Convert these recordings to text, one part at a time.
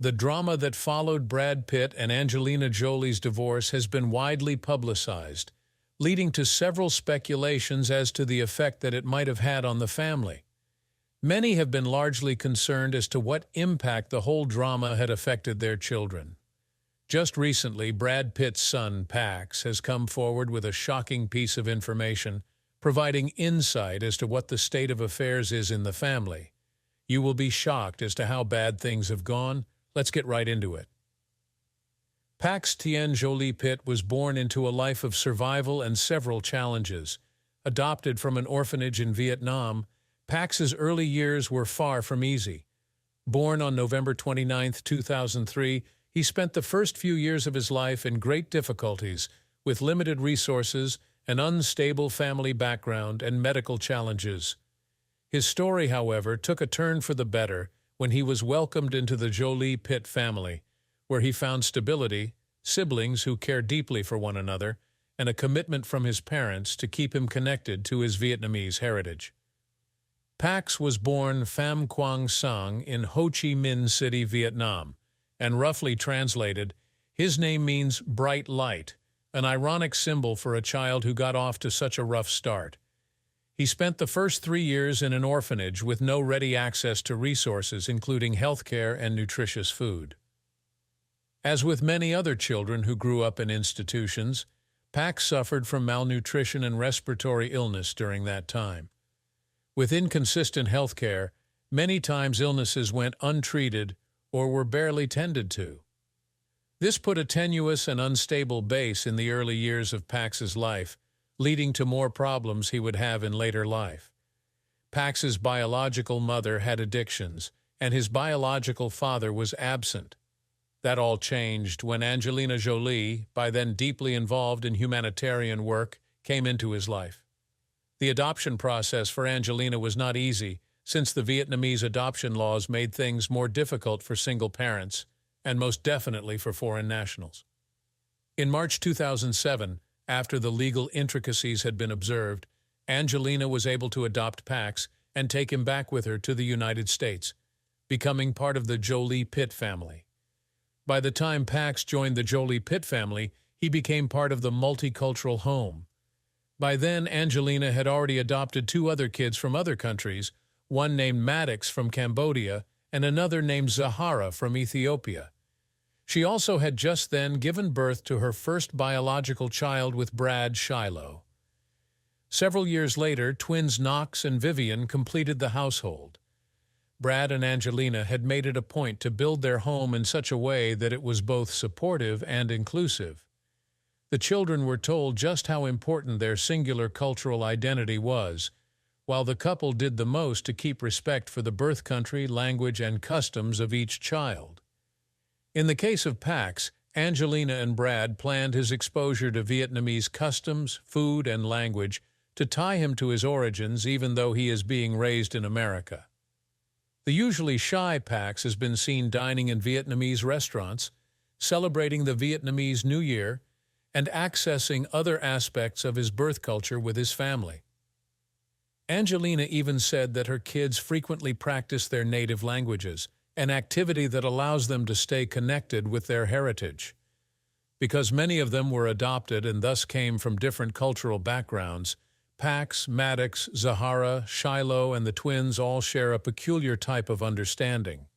The drama that followed Brad Pitt and Angelina Jolie's divorce has been widely publicized, leading to several speculations as to the effect that it might have had on the family. Many have been largely concerned as to what impact the whole drama had affected their children. Just recently, Brad Pitt's son, Pax, has come forward with a shocking piece of information, providing insight as to what the state of affairs is in the family. You will be shocked as to how bad things have gone. Let's get right into it. Pax Tien Jolie Pitt was born into a life of survival and several challenges. Adopted from an orphanage in Vietnam, Pax's early years were far from easy. Born on November 29, 2003, he spent the first few years of his life in great difficulties, with limited resources, an unstable family background, and medical challenges. His story, however, took a turn for the better when he was welcomed into the Jolie Pitt family, where he found stability, siblings who care deeply for one another, and a commitment from his parents to keep him connected to his Vietnamese heritage. Pax was born Pham Quang Sang in Ho Chi Minh City, Vietnam, and roughly translated, his name means bright light, an ironic symbol for a child who got off to such a rough start. He spent the first 3 years in an orphanage with no ready access to resources, including health care and nutritious food. As with many other children who grew up in institutions, Pax suffered from malnutrition and respiratory illness during that time. With inconsistent health care, many times illnesses went untreated or were barely tended to. This put a tenuous and unstable base in the early years of Pax's life, leading to more problems he would have in later life. Pax's biological mother had addictions, and his biological father was absent. That all changed when Angelina Jolie, by then deeply involved in humanitarian work, came into his life. The adoption process for Angelina was not easy, since the Vietnamese adoption laws made things more difficult for single parents, and most definitely for foreign nationals. In March 2007, after the legal intricacies had been observed, Angelina was able to adopt Pax and take him back with her to the United States, becoming part of the Jolie Pitt family. By the time Pax joined the Jolie Pitt family, he became part of the multicultural home. By then, Angelina had already adopted 2 other kids from other countries, one named Maddox from Cambodia and another named Zahara from Ethiopia. She also had just then given birth to her first biological child with Brad Shiloh. Several years later, twins Knox and Vivian completed the household. Brad and Angelina had made it a point to build their home in such a way that it was both supportive and inclusive. The children were told just how important their singular cultural identity was, while the couple did the most to keep respect for the birth country, language, and customs of each child. In the case of Pax, Angelina and Brad planned his exposure to Vietnamese customs, food, and language to tie him to his origins even though he is being raised in America. The usually shy Pax has been seen dining in Vietnamese restaurants, celebrating the Vietnamese New Year, and accessing other aspects of his birth culture with his family. Angelina even said that her kids frequently practice their native languages, an activity that allows them to stay connected with their heritage. Because many of them were adopted and thus came from different cultural backgrounds, Pax, Maddox, Zahara, Shiloh, and the twins all share a peculiar type of understanding.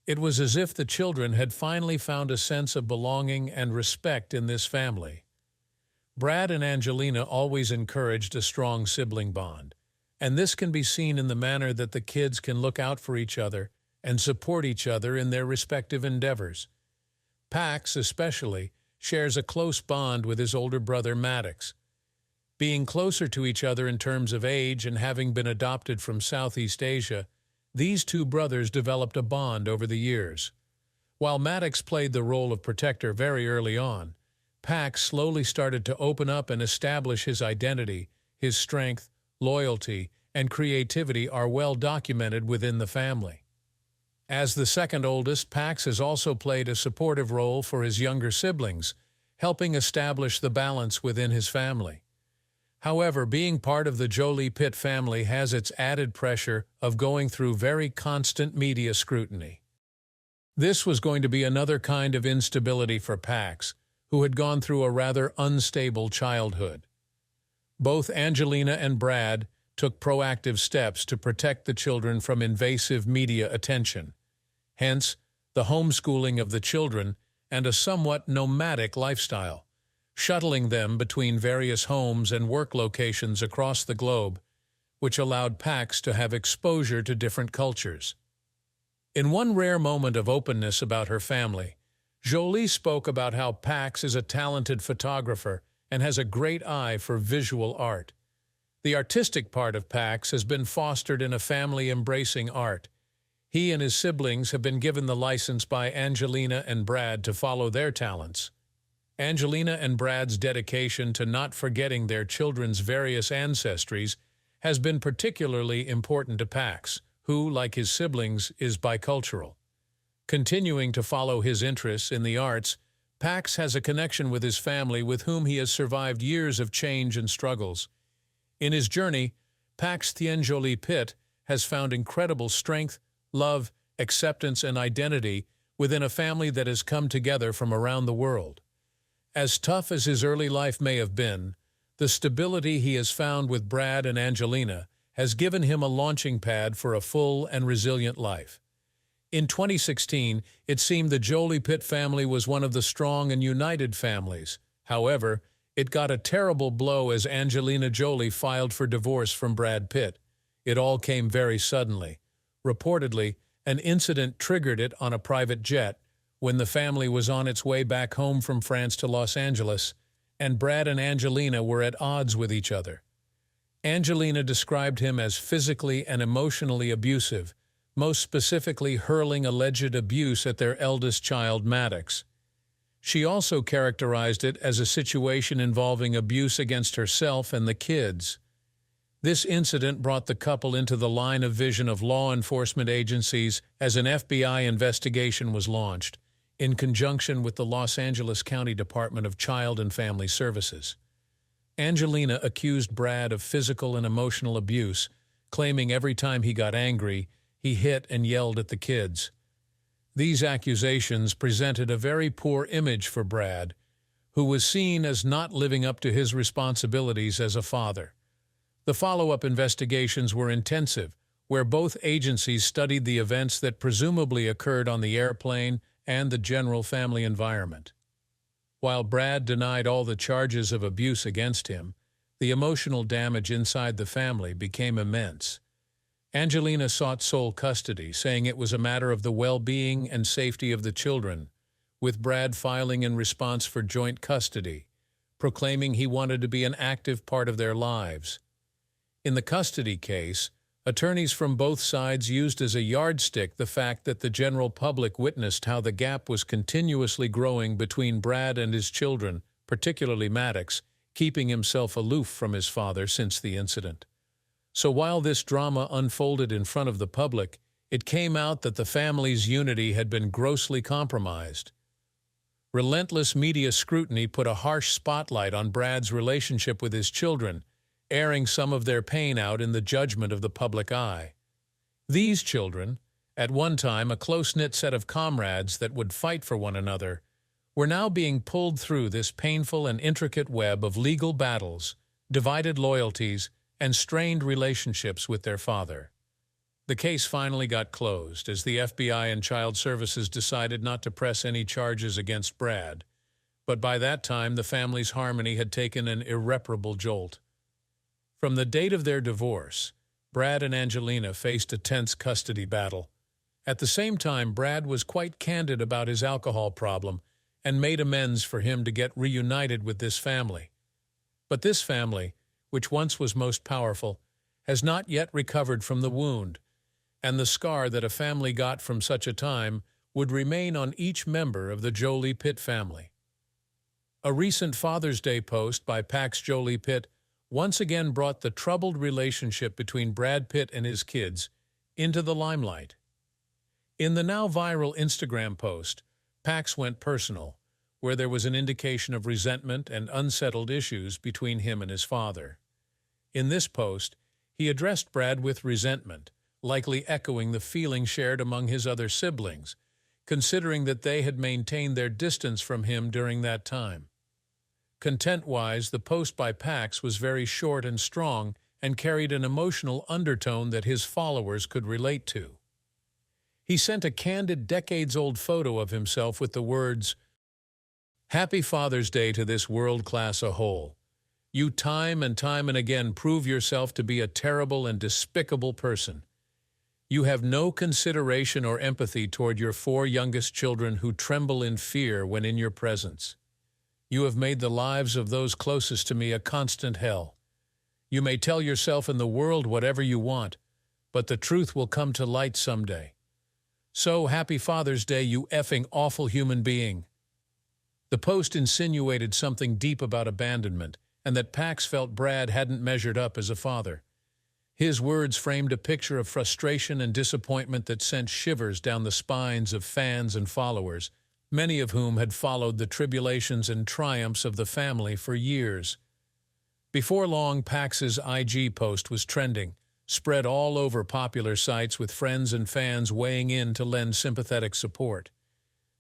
It was as if the children had finally found a sense of belonging and respect in this family. Brad and Angelina always encouraged a strong sibling bond, and this can be seen in the manner that the kids can look out for each other and support each other in their respective endeavors. Pax, especially, shares a close bond with his older brother Maddox. Being closer to each other in terms of age and having been adopted from Southeast Asia, these 2 brothers developed a bond over the years. While Maddox played the role of protector very early on, Pax slowly started to open up and establish his identity. His strength, loyalty, and creativity are well documented within the family. As the second oldest, Pax has also played a supportive role for his younger siblings, helping establish the balance within his family. However, being part of the Jolie Pitt family has its added pressure of going through very constant media scrutiny. This was going to be another kind of instability for Pax, who had gone through a rather unstable childhood. Both Angelina and Brad took proactive steps to protect the children from invasive media attention. Hence, the homeschooling of the children and a somewhat nomadic lifestyle, shuttling them between various homes and work locations across the globe, which allowed Pax to have exposure to different cultures. In one rare moment of openness about her family, Jolie spoke about how Pax is a talented photographer and has a great eye for visual art. The artistic part of Pax has been fostered in a family embracing art. He and his siblings have been given the license by Angelina and Brad to follow their talents. Angelina and Brad's dedication to not forgetting their children's various ancestries has been particularly important to Pax, who, like his siblings, is bicultural. Continuing to follow his interests in the arts, Pax has a connection with his family with whom he has survived years of change and struggles. In his journey, Pax Jolie Pitt has found incredible strength, love, acceptance, and identity within a family that has come together from around the world. As tough as his early life may have been, the stability he has found with Brad and Angelina has given him a launching pad for a full and resilient life. In 2016, it seemed the Jolie Pitt family was one of the strong and united families. However, it got a terrible blow as Angelina Jolie filed for divorce from Brad Pitt. It all came very suddenly. Reportedly, an incident triggered it on a private jet when the family was on its way back home from France to Los Angeles, and Brad and Angelina were at odds with each other. Angelina described him as physically and emotionally abusive, most specifically hurling alleged abuse at their eldest child, Maddox. She also characterized it as a situation involving abuse against herself and the kids. This incident brought the couple into the line of vision of law enforcement agencies as an FBI investigation was launched, in conjunction with the Los Angeles County Department of Child and Family Services. Angelina accused Brad of physical and emotional abuse, claiming every time he got angry, he hit and yelled at the kids. These accusations presented a very poor image for Brad, who was seen as not living up to his responsibilities as a father. The follow-up investigations were intensive, where both agencies studied the events that presumably occurred on the airplane and the general family environment. While Brad denied all the charges of abuse against him, the emotional damage inside the family became immense. Angelina sought sole custody, saying it was a matter of the well-being and safety of the children, with Brad filing in response for joint custody, proclaiming he wanted to be an active part of their lives. In the custody case, attorneys from both sides used as a yardstick the fact that the general public witnessed how the gap was continuously growing between Brad and his children, particularly Maddox, keeping himself aloof from his father since the incident. So while this drama unfolded in front of the public, it came out that the family's unity had been grossly compromised. Relentless media scrutiny put a harsh spotlight on Brad's relationship with his children, airing some of their pain out in the judgment of the public eye. These children, at one time a close-knit set of comrades that would fight for one another, were now being pulled through this painful and intricate web of legal battles, divided loyalties, and strained relationships with their father. The case finally got closed as the FBI and Child Services decided not to press any charges against Brad, but by that time the family's harmony had taken an irreparable jolt. From the date of their divorce, Brad and Angelina faced a tense custody battle. At the same time, Brad was quite candid about his alcohol problem and made amends for him to get reunited with this family. But this family, which once was most powerful, has not yet recovered from the wound, and the scar that a family got from such a time would remain on each member of the Jolie Pitt family. A recent Father's Day post by Pax Jolie Pitt once again brought the troubled relationship between Brad Pitt and his kids into the limelight. In the now viral Instagram post, Pax went personal, where there was an indication of resentment and unsettled issues between him and his father. In this post, he addressed Brad with resentment, likely echoing the feeling shared among his other siblings, considering that they had maintained their distance from him during that time. Content-wise, the post by Pax was very short and strong and carried an emotional undertone that his followers could relate to. He sent a candid, decades-old photo of himself with the words, "Happy Father's Day to this world-class a whole. You time and again prove yourself to be a terrible and despicable person. You have no consideration or empathy toward your 4 youngest children who tremble in fear when in your presence. You have made the lives of those closest to me a constant hell. You may tell yourself in the world whatever you want, but the truth will come to light someday. So, happy Father's Day, you effing awful human being." The post insinuated something deep about abandonment, and that Pax felt Brad hadn't measured up as a father. His words framed a picture of frustration and disappointment that sent shivers down the spines of fans and followers, many of whom had followed the tribulations and triumphs of the family for years. Before long, Pax's IG post was trending, spread all over popular sites with friends and fans weighing in to lend sympathetic support.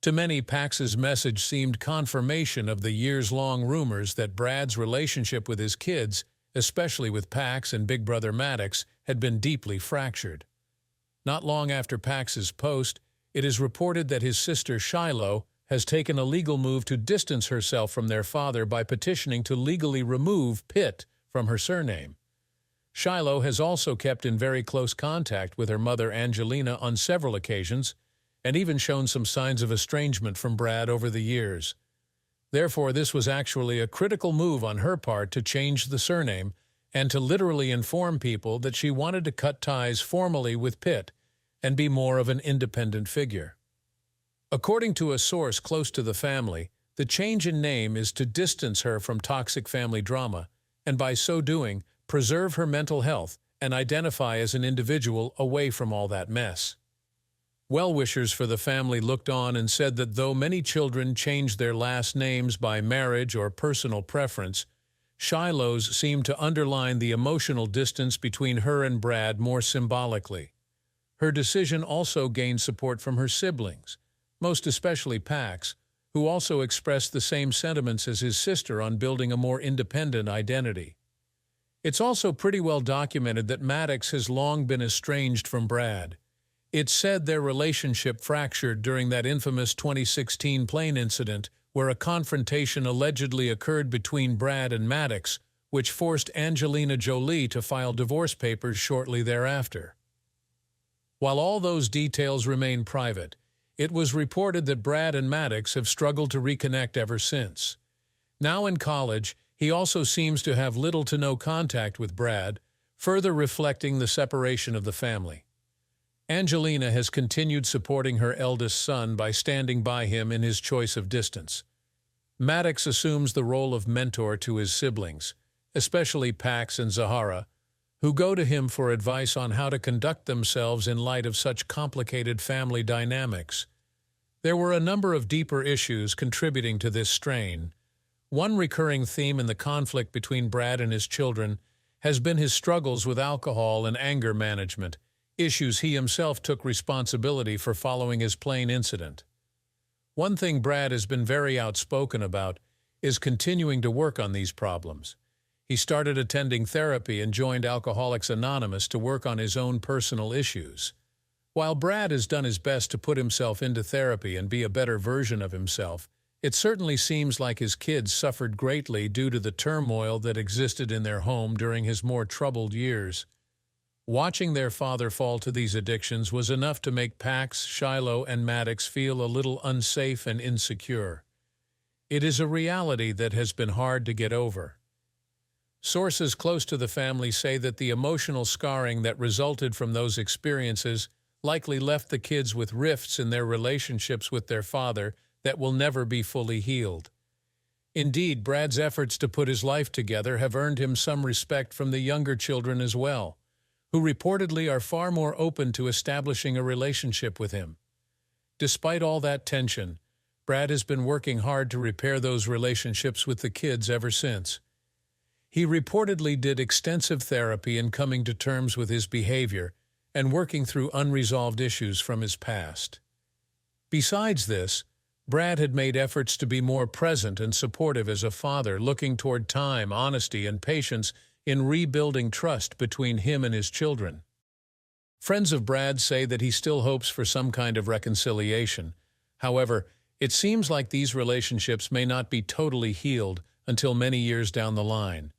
To many, Pax's message seemed confirmation of the years-long rumors that Brad's relationship with his kids, especially with Pax and big brother Maddox, had been deeply fractured. Not long after Pax's post, it is reported that his sister Shiloh has taken a legal move to distance herself from their father by petitioning to legally remove Pitt from her surname. Shiloh has also kept in very close contact with her mother Angelina on several occasions, and even shown some signs of estrangement from Brad over the years. Therefore, this was actually a critical move on her part to change the surname and to literally inform people that she wanted to cut ties formally with Pitt and be more of an independent figure. According to a source close to the family, the change in name is to distance her from toxic family drama, and by so doing, preserve her mental health and identify as an individual away from all that mess. Well-wishers for the family looked on and said that though many children changed their last names by marriage or personal preference, Shiloh's seemed to underline the emotional distance between her and Brad more symbolically. Her decision also gained support from her siblings, most especially Pax, who also expressed the same sentiments as his sister on building a more independent identity. It's also pretty well documented that Maddox has long been estranged from Brad. It's said their relationship fractured during that infamous 2016 plane incident where a confrontation allegedly occurred between Brad and Maddox, which forced Angelina Jolie to file divorce papers shortly thereafter. While all those details remain private, it was reported that Brad and Maddox have struggled to reconnect ever since. Now in college, he also seems to have little to no contact with Brad, further reflecting the separation of the family. Angelina has continued supporting her eldest son by standing by him in his choice of distance. Maddox assumes the role of mentor to his siblings, especially Pax and Zahara, who go to him for advice on how to conduct themselves in light of such complicated family dynamics. There were a number of deeper issues contributing to this strain. One recurring theme in the conflict between Brad and his children has been his struggles with alcohol and anger management, issues he himself took responsibility for following his plane incident. One thing Brad has been very outspoken about is continuing to work on these problems. He started attending therapy and joined Alcoholics Anonymous to work on his own personal issues. While Brad has done his best to put himself into therapy and be a better version of himself, it certainly seems like his kids suffered greatly due to the turmoil that existed in their home during his more troubled years. Watching their father fall to these addictions was enough to make Pax, Shiloh, and Maddox feel a little unsafe and insecure. It is a reality that has been hard to get over. Sources close to the family say that the emotional scarring that resulted from those experiences likely left the kids with rifts in their relationships with their father that will never be fully healed. Indeed, Brad's efforts to put his life together have earned him some respect from the younger children as well, who reportedly are far more open to establishing a relationship with him. Despite all that tension, Brad has been working hard to repair those relationships with the kids ever since. He reportedly did extensive therapy in coming to terms with his behavior and working through unresolved issues from his past. Besides this, Brad had made efforts to be more present and supportive as a father, looking toward time, honesty, and patience in rebuilding trust between him and his children. Friends of Brad say that he still hopes for some kind of reconciliation. However, it seems like these relationships may not be totally healed until many years down the line.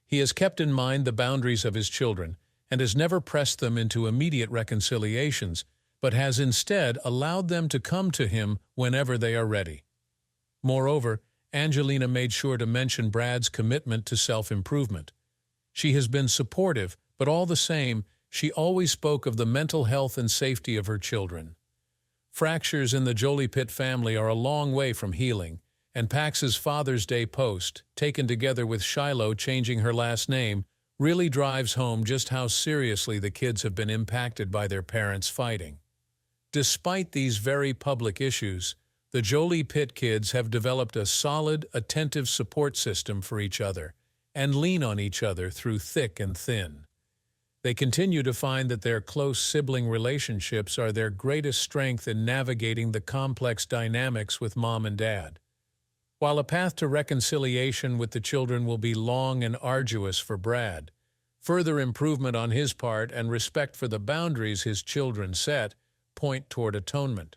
He has kept in mind the boundaries of his children and has never pressed them into immediate reconciliations, but has instead allowed them to come to him whenever they are ready. Moreover, Angelina made sure to mention Brad's commitment to self-improvement. She has been supportive, but all the same, she always spoke of the mental health and safety of her children. Fractures in the Jolie-Pitt family are a long way from healing, and Pax's Father's Day post, taken together with Shiloh changing her last name, really drives home just how seriously the kids have been impacted by their parents fighting. Despite these very public issues, the Jolie-Pitt kids have developed a solid, attentive support system for each other and lean on each other through thick and thin. They continue to find that their close sibling relationships are their greatest strength in navigating the complex dynamics with mom and dad. While a path to reconciliation with the children will be long and arduous for Brad, further improvement on his part and respect for the boundaries his children set point toward atonement.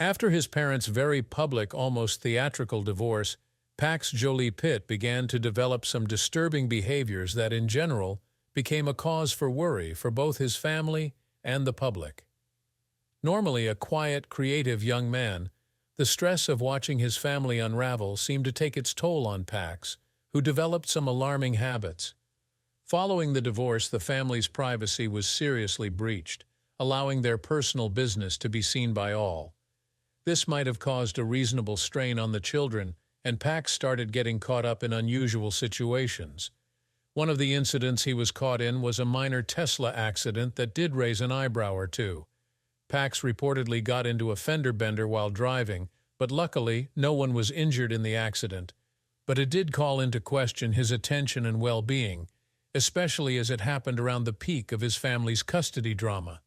After his parents' very public, almost theatrical divorce, Pax Jolie-Pitt began to develop some disturbing behaviors that, in general, became a cause for worry for both his family and the public. Normally a quiet, creative young man, the stress of watching his family unravel seemed to take its toll on Pax, who developed some alarming habits. Following the divorce, the family's privacy was seriously breached, allowing their personal business to be seen by all. This might have caused a reasonable strain on the children, and Pax started getting caught up in unusual situations. One of the incidents he was caught in was a minor Tesla accident that did raise an eyebrow or two. Pax reportedly got into a fender bender while driving, but luckily no one was injured in the accident. But it did call into question his attention and well-being, especially as it happened around the peak of his family's custody drama.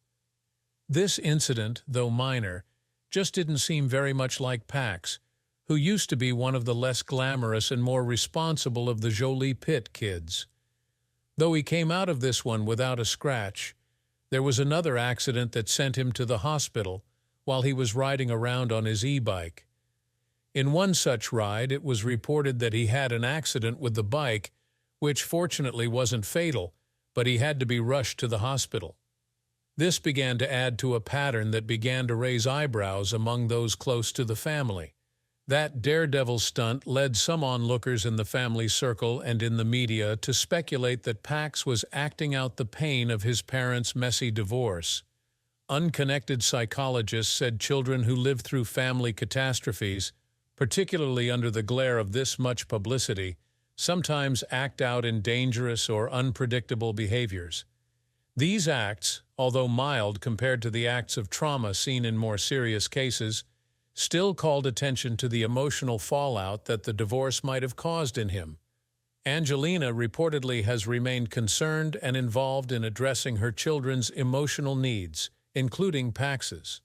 This incident, though minor, just didn't seem very much like Pax, who used to be one of the less glamorous and more responsible of the Jolie-Pitt kids. Though he came out of this one without a scratch, there was another accident that sent him to the hospital while he was riding around on his e-bike. In one such ride, it was reported that he had an accident with the bike, which fortunately wasn't fatal, but he had to be rushed to the hospital. This began to add to a pattern that began to raise eyebrows among those close to the family. That daredevil stunt led some onlookers in the family circle and in the media to speculate that Pax was acting out the pain of his parents' messy divorce. Unconnected psychologists said children who live through family catastrophes, particularly under the glare of this much publicity, sometimes act out in dangerous or unpredictable behaviors. These acts, although mild compared to the acts of trauma seen in more serious cases, still called attention to the emotional fallout that the divorce might have caused in him. Angelina reportedly has remained concerned and involved in addressing her children's emotional needs, including Pax's.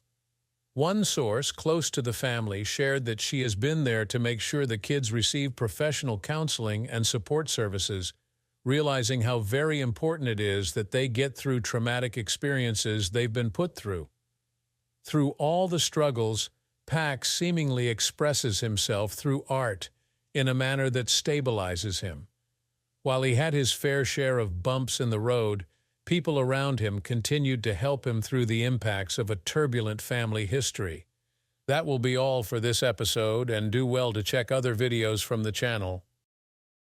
One source close to the family shared that she has been there to make sure the kids receive professional counseling and support services, realizing how very important it is that they get through traumatic experiences they've been put through. Through all the struggles, Pax seemingly expresses himself through art in a manner that stabilizes him. While he had his fair share of bumps in the road, people around him continued to help him through the impacts of a turbulent family history. That will be all for this episode, and do well to check other videos from the channel.